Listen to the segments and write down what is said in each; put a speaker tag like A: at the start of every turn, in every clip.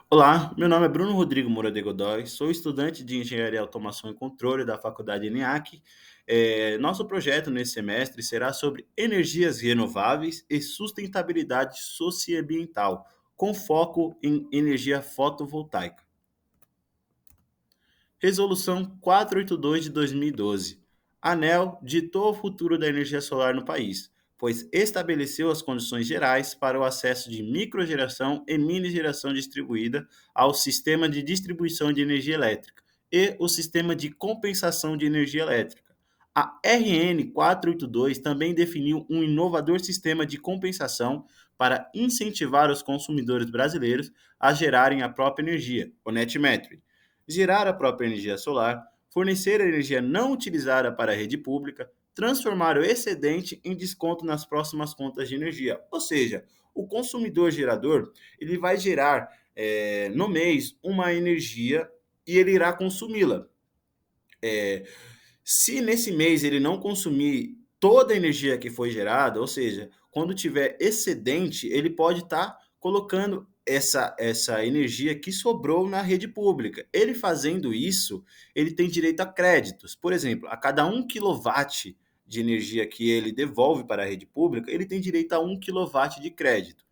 A: Olá, meu nome é Bruno Rodrigo Moura de Godoy, sou estudante de Engenharia Automação e Controle da Faculdade ENIAC. Nosso projeto nesse semestre será sobre energias renováveis e sustentabilidade socioambiental, com foco em energia fotovoltaica. Resolução 482 de 2012. ANEEL ditou o futuro da energia solar no país, pois estabeleceu as condições gerais para o acesso de microgeração e mini geração distribuída ao sistema de distribuição de energia elétrica e o sistema de compensação de energia elétrica. A RN 482 também definiu um inovador sistema de compensação para incentivar os consumidores brasileiros a gerarem a própria energia, o netmetering, gerar a própria energia solar, fornecer a energia não utilizada para a rede pública, transformar o excedente em desconto nas próximas contas de energia. Ou seja, o consumidor gerador ele vai gerar no mês uma energia e ele irá consumi-la. Se nesse mês ele não consumir toda a energia que foi gerada, ou seja, quando tiver excedente, ele pode estar colocando essa energia que sobrou na rede pública. Ele fazendo isso, ele tem direito a créditos. Por exemplo, a cada 1 kW de energia que ele devolve para a rede pública, ele tem direito a 1 kW de crédito.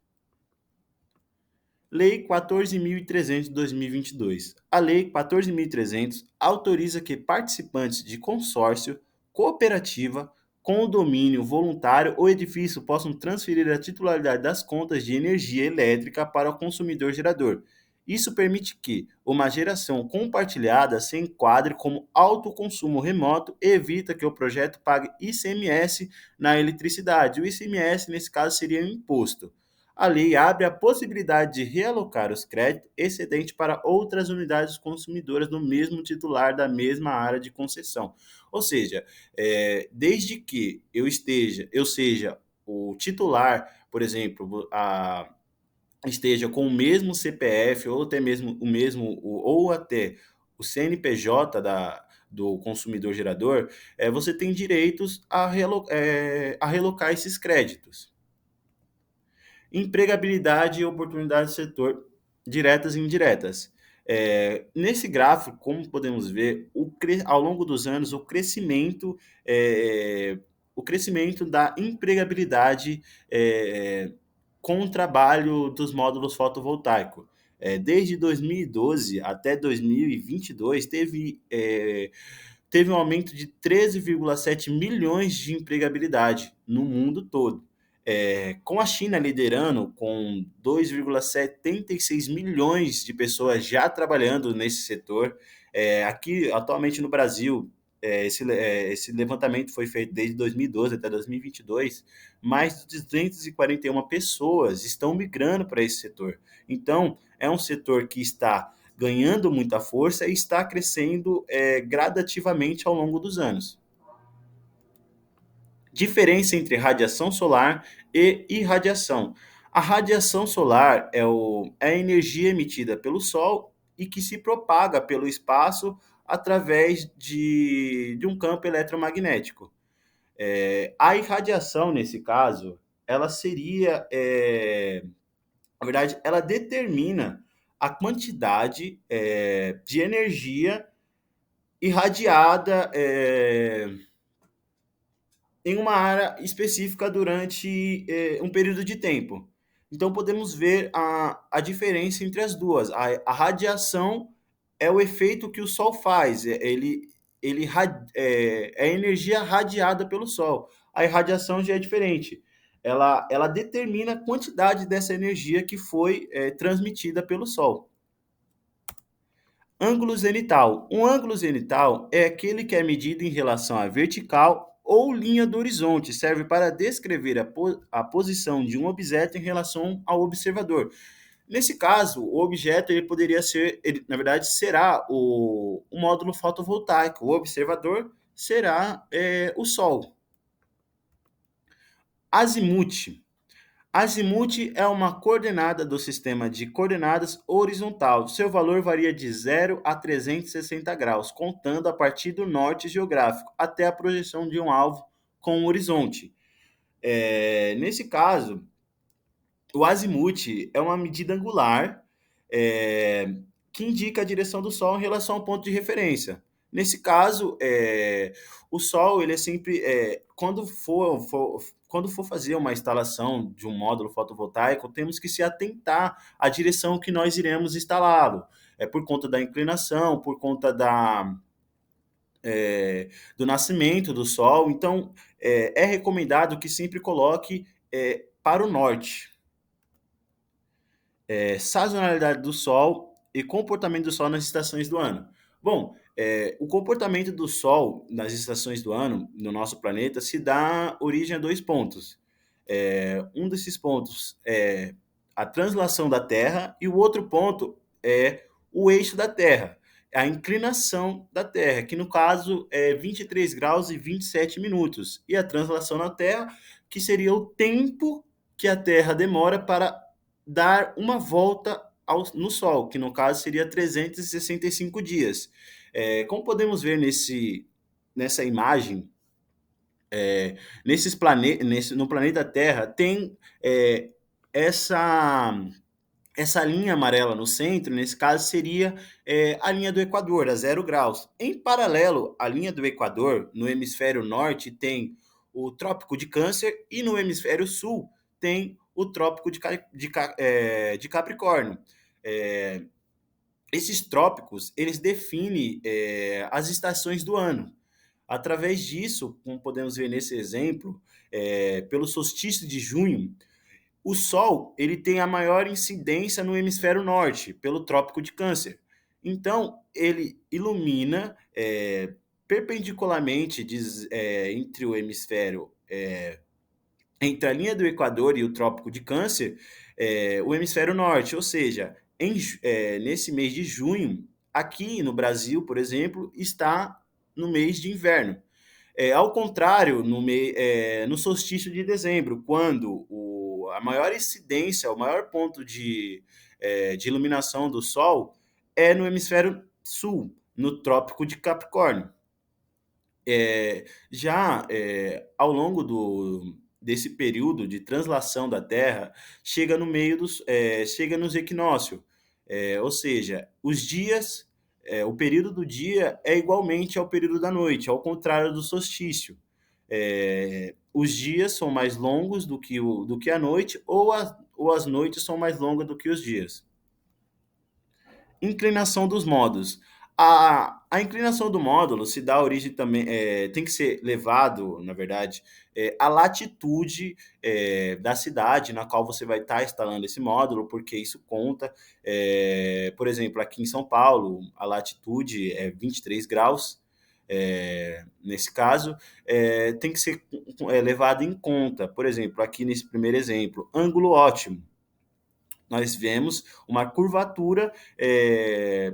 A: Lei 14.300 de 2022. A Lei 14.300 autoriza que participantes de consórcio, cooperativa, condomínio, voluntário ou edifício possam transferir a titularidade das contas de energia elétrica para o consumidor gerador. Isso permite que uma geração compartilhada se enquadre como autoconsumo remoto e evita que o projeto pague ICMS na eletricidade. O ICMS, nesse caso, seria um imposto. A lei abre a possibilidade de realocar os créditos excedentes para outras unidades consumidoras do mesmo titular da mesma área de concessão. Ou seja, desde que eu seja o titular, por exemplo, esteja com o mesmo CPF ou até mesmo ou até o CNPJ do consumidor gerador, você tem direitos a relocar esses créditos. Empregabilidade e oportunidades do setor, diretas e indiretas. Nesse gráfico, como podemos ver, ao longo dos anos, o crescimento da empregabilidade com o trabalho dos módulos fotovoltaicos. Desde 2012 até 2022, teve um aumento de 13,7 milhões de empregabilidade no mundo todo. Com a China liderando, com 2,76 milhões de pessoas já trabalhando nesse setor. Aqui, atualmente no Brasil, esse levantamento foi feito desde 2012 até 2022, mais de 241 pessoas estão migrando para esse setor. Então, é um setor que está ganhando muita força e está crescendo gradativamente ao longo dos anos. Diferença entre radiação solar e irradiação. A radiação solar é a energia emitida pelo Sol e que se propaga pelo espaço através de um campo eletromagnético. A irradiação, nesse caso, ela seria, na verdade, ela determina a quantidade de energia irradiada em uma área específica durante um período de tempo. Então, podemos ver a diferença entre as duas. A radiação é o efeito que o Sol faz, é a energia radiada pelo Sol. A irradiação já é diferente. Ela determina a quantidade dessa energia que foi transmitida pelo Sol. Ângulo zenital. Um ângulo zenital é aquele que é medido em relação à vertical ou linha do horizonte, serve para descrever a posição de um objeto em relação ao observador. Nesse caso, o objeto ele poderia ser, na verdade, será o módulo fotovoltaico. O observador será o Sol. Azimuth. Azimuth é uma coordenada do sistema de coordenadas horizontal. Seu valor varia de 0 a 360 graus, contando a partir do norte geográfico até a projeção de um alvo com um horizonte. Nesse caso, o azimuth é uma medida angular é, que indica a direção do Sol em relação ao ponto de referência. Nesse caso, o Sol, ele é sempre, quando for fazer uma instalação de um módulo fotovoltaico, temos que se atentar à direção que nós iremos instalá-lo. É por conta da inclinação, por conta do nascimento do Sol. Então, é recomendado que sempre coloque para o norte. Sazonalidade do Sol e comportamento do Sol nas estações do ano. Bom, o comportamento do Sol nas estações do ano no nosso planeta se dá origem a dois pontos. Um desses pontos é a translação da Terra e o outro ponto é o eixo da Terra, a inclinação da Terra, que no caso é 23 graus e 27 minutos, e a translação na Terra, que seria o tempo que a Terra demora para dar uma volta no Sol, que no caso seria 365 dias. Como podemos ver nessa imagem, no planeta Terra tem essa linha amarela no centro, nesse caso seria a linha do Equador, a 0 graus. Em paralelo à linha do Equador, no hemisfério norte tem o Trópico de Câncer e no hemisfério sul tem o Trópico de Capricórnio. Esses trópicos, eles definem as estações do ano. Através disso, como podemos ver nesse exemplo, pelo solstício de junho, o Sol ele tem a maior incidência no hemisfério norte, pelo Trópico de Câncer. Então, ele ilumina perpendicularmente entre o hemisfério, entre a linha do Equador e o Trópico de Câncer, o hemisfério norte. Ou seja, nesse mês de junho, aqui no Brasil, por exemplo, está no mês de inverno. Ao contrário, no solstício de dezembro, quando a maior incidência, o maior ponto de iluminação do Sol é no hemisfério sul, no Trópico de Capricórnio. Ao longo desse período de translação da Terra, chega chega nos equinócios, ou seja, os dias, o período do dia é igualmente ao período da noite, ao contrário do solstício. Os dias são mais longos do que a noite, ou as noites são mais longas do que os dias. Inclinação dos módulos. A inclinação do módulo se dá origem também, tem que ser levado, na verdade, a latitude da cidade na qual você vai estar instalando esse módulo, porque isso conta. Por exemplo, aqui em São Paulo, a latitude é 23 graus, nesse caso, tem que ser levado em conta. Por exemplo, aqui nesse primeiro exemplo, ângulo ótimo. Nós vemos uma curvatura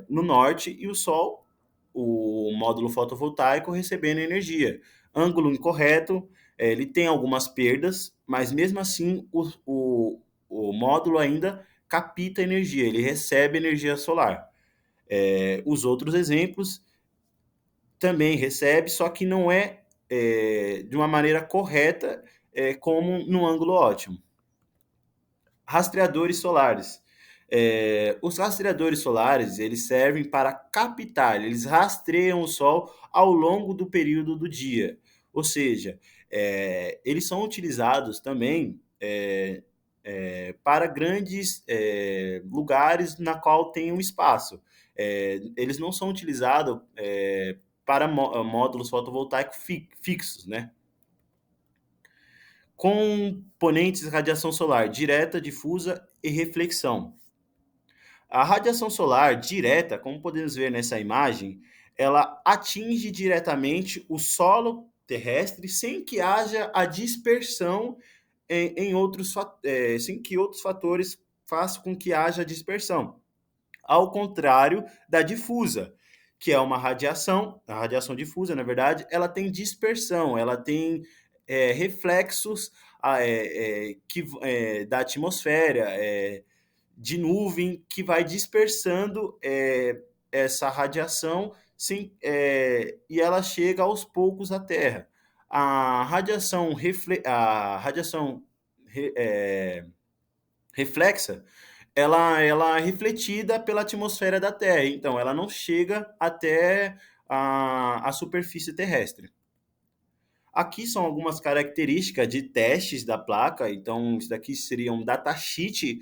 A: no norte e o Sol, o módulo fotovoltaico, recebendo energia. Ângulo incorreto, ele tem algumas perdas, mas mesmo assim o módulo ainda capta energia, ele recebe energia solar. Os outros exemplos também recebe, só que não de uma maneira correta, como no ângulo ótimo. Rastreadores solares. Os rastreadores solares, eles servem para captar, eles rastreiam o Sol ao longo do período do dia. Ou seja, eles são utilizados também para grandes lugares na qual tem um espaço. Eles não são utilizados para módulos fotovoltaicos fixos, né? Componentes de radiação solar direta, difusa e reflexão. A radiação solar direta, como podemos ver nessa imagem, ela atinge diretamente o solo terrestre sem que haja a dispersão sem que outros fatores façam com que haja dispersão. Ao contrário da difusa, que é uma radiação, a radiação difusa, na verdade, ela tem dispersão, ela tem reflexos da atmosfera, de nuvem, que vai dispersando essa radiação e ela chega aos poucos à Terra. A radiação reflexa, ela é refletida pela atmosfera da Terra, então ela não chega até a superfície terrestre. Aqui são algumas características de testes da placa, então isso daqui seria um datasheet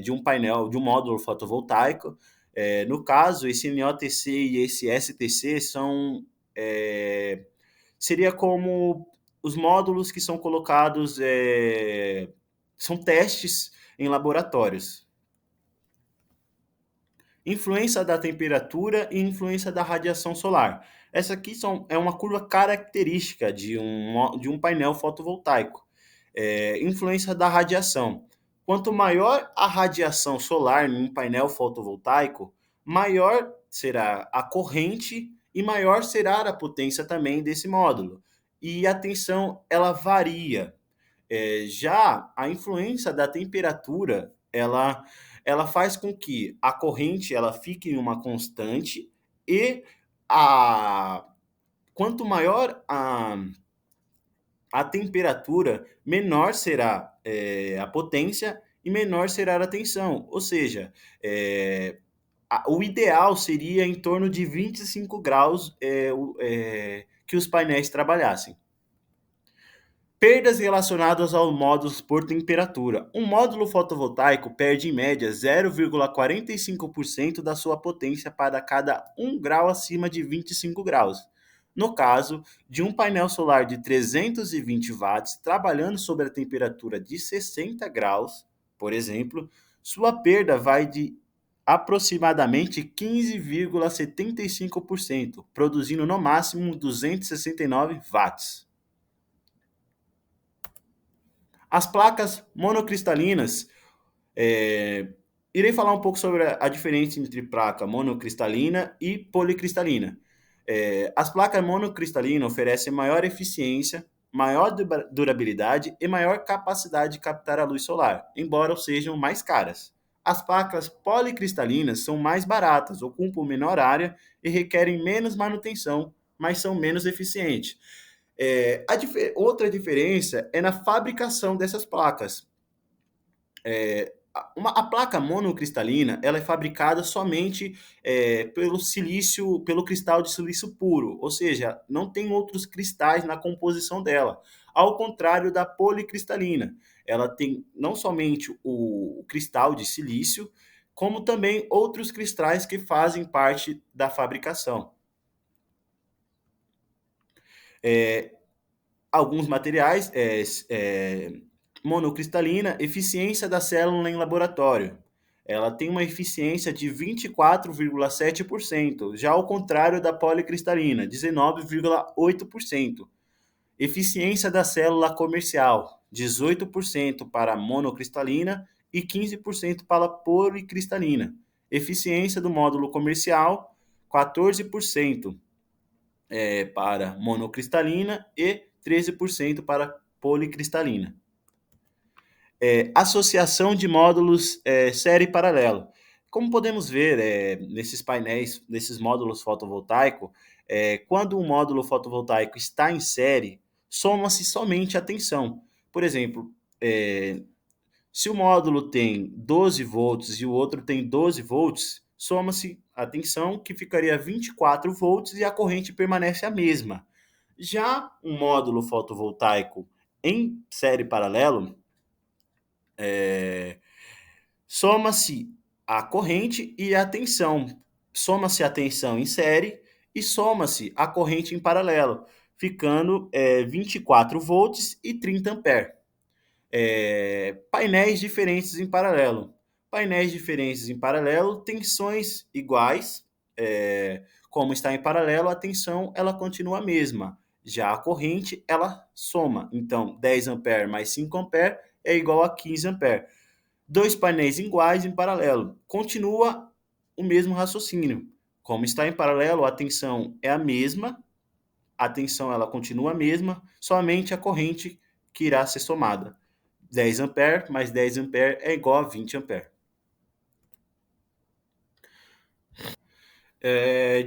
A: de um painel, de um módulo fotovoltaico. No caso, esse NOTC e esse STC é, seria como os módulos que são colocados, são testes em laboratórios. Influência da temperatura e influência da radiação solar. Essa aqui é uma curva característica de um painel fotovoltaico. Influência da radiação. Quanto maior a radiação solar em um painel fotovoltaico, maior será a corrente e maior será a potência também desse módulo. E a tensão ela varia. Já a influência da temperatura, ela faz com que a corrente ela fique em uma constante e a, quanto maior a temperatura, menor será a potência e menor será a tensão. Ou seja, o ideal seria em torno de 25 graus que os painéis trabalhassem. Perdas relacionadas aos módulos por temperatura. Um módulo fotovoltaico perde em média 0,45% da sua potência para cada 1 grau acima de 25 graus. No caso de um painel solar de 320 watts trabalhando sob a temperatura de 60 graus, por exemplo, sua perda vai de aproximadamente 15,75%, produzindo no máximo 269 watts. As placas monocristalinas, irei falar um pouco sobre a diferença entre placa monocristalina e policristalina. As placas monocristalinas oferecem maior eficiência, maior durabilidade e maior capacidade de captar a luz solar, embora sejam mais caras. As placas policristalinas são mais baratas, ocupam menor área e requerem menos manutenção, mas são menos eficientes. Outra diferença é na fabricação dessas placas. A placa monocristalina ela é fabricada somente pelo cristal de silício puro, ou seja, não tem outros cristais na composição dela. Ao contrário da policristalina, ela tem não somente o cristal de silício, como também outros cristais que fazem parte da fabricação. Alguns materiais, monocristalina, eficiência da célula em laboratório. Ela tem uma eficiência de 24,7%, já ao contrário da policristalina, 19,8%. Eficiência da célula comercial, 18% para a monocristalina e 15% para a policristalina. Eficiência do módulo comercial, 14% para monocristalina e 13% para policristalina. Associação de módulos série paralelo. Como podemos ver nesses painéis, nesses módulos fotovoltaicos, quando um módulo fotovoltaico está em série, soma-se somente a tensão. Por exemplo, se o módulo tem 12 volts e o outro tem 12 volts, soma-se a tensão, que ficaria 24 volts e a corrente permanece a mesma. Já um módulo fotovoltaico em série paralelo, soma-se a corrente e a tensão. Soma-se a tensão em série e soma-se a corrente em paralelo, ficando 24 volts e 30 amperes. Painéis diferentes em paralelo. Painéis diferentes em paralelo, tensões iguais, como está em paralelo, a tensão ela continua a mesma. Já a corrente, ela soma. Então, 10 amperes mais 5 amperes é igual a 15 amperes. Dois painéis iguais em paralelo. Continua o mesmo raciocínio. Como está em paralelo, a tensão é a mesma, a tensão ela continua a mesma, somente a corrente que irá ser somada. 10 amperes mais 10 amperes é igual a 20 amperes.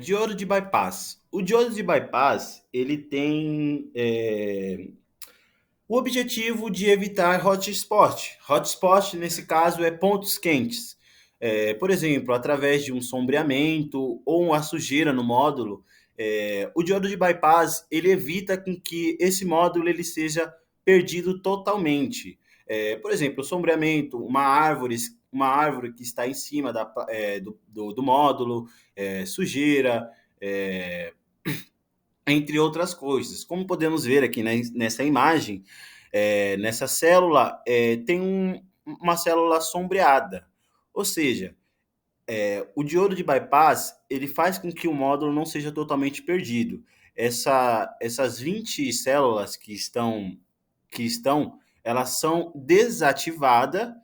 A: Diodo de bypass. O diodo de bypass, ele tem O objetivo de evitar hotspot. Hotspot, nesse caso, é pontos quentes. Por exemplo, através de um sombreamento ou a sujeira no módulo, o diodo de bypass ele evita com que esse módulo ele seja perdido totalmente. Por exemplo, o sombreamento, uma árvore que está em cima do módulo, sujeira, é, entre outras coisas. Como podemos ver aqui nessa imagem, nessa célula tem uma célula sombreada, ou seja, o diodo de bypass ele faz com que o módulo não seja totalmente perdido. Essas 20 células que estão, elas são desativadas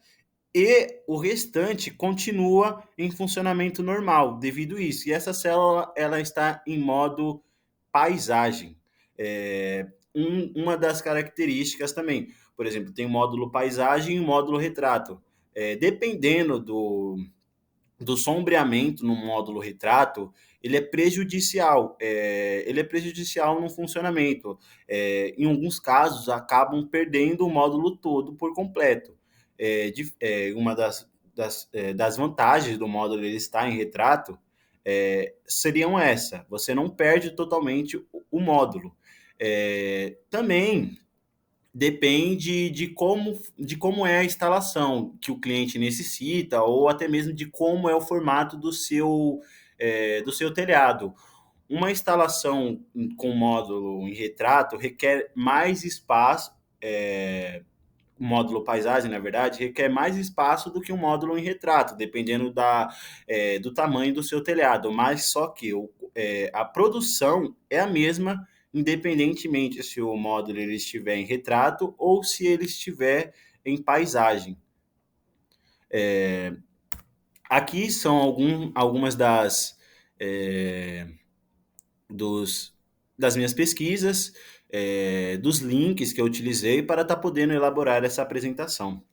A: e o restante continua em funcionamento normal devido a isso. E essa célula ela está em modo paisagem. Uma das características também, por exemplo, tem o módulo paisagem e o módulo retrato. Dependendo do sombreamento no módulo retrato, ele é prejudicial. Ele é prejudicial no funcionamento. Em alguns casos, acabam perdendo o módulo todo por completo. Uma das vantagens do módulo ele estar em retrato seriam essa: você não perde totalmente o módulo. Também depende de como é a instalação que o cliente necessita, ou até mesmo de como é o formato do seu telhado. Uma instalação com módulo em retrato requer mais espaço, o módulo paisagem, na verdade, requer mais espaço do que um módulo em retrato, dependendo do tamanho do seu telhado. Mas só que a produção é a mesma, independentemente se o módulo ele estiver em retrato ou se ele estiver em paisagem. Aqui são algumas é, dos, das minhas pesquisas, dos links que eu utilizei para estar podendo elaborar essa apresentação.